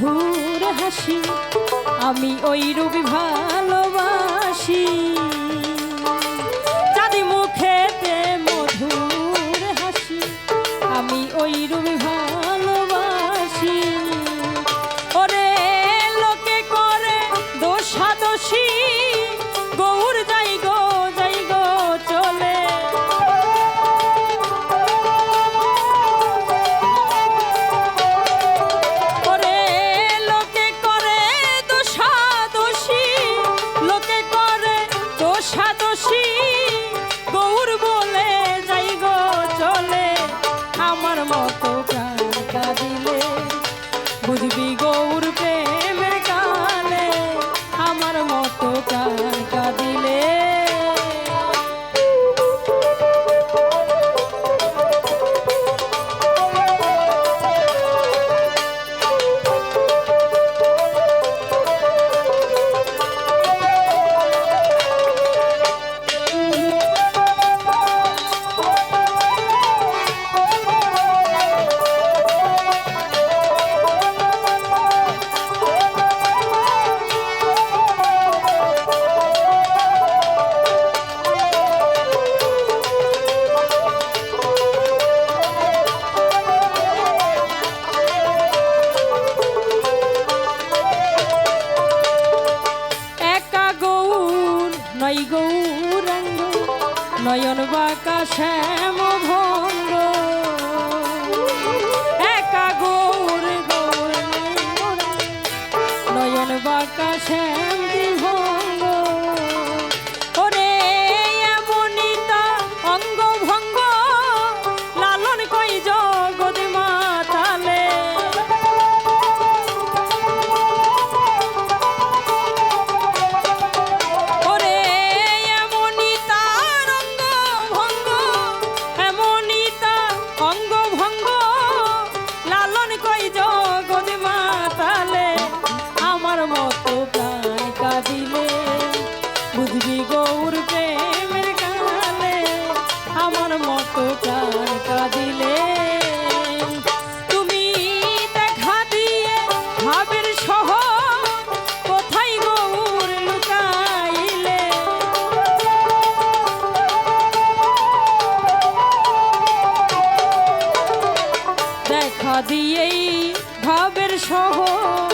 মধুর হাসি আমি ওই রূপী ভালোবাসি। চাঁদি মুখেতে মধুর হাসি আমি ওই রূপী ভালোবাসি। ওরে লোকে করে দোষাদোষী গৌর যাই গো চলে। ওরে লোকে করে দোষাদোষী লোকে করে দোষাদোষী গৌর বলে যাই গো চলে। আমার মতো প্রাণ কাঁদিলে বুঝবি গৌর প্রেমের কালে। আমার মতো প্রাণ কাঁদিলে গৌরাঙ্গ নয়ন বাঁকা শ্যাম ভঙ্গ। একা গৌর গৌর নয়ন বাঁকা শ্যাম ভঙ্গ। ওরে এমনই তা অঙ্গ ভঙ্গ লালন কই জগৎ মাতালে। বুঝবি গৌর প্রেমের কালে। আমার মতো প্রাণ কাঁদিলে তুমি দেখা দিয়ে ভাবের শহর কোথায় গৌর লুকাইলে। দেখা দিয়েই ভাবের শহর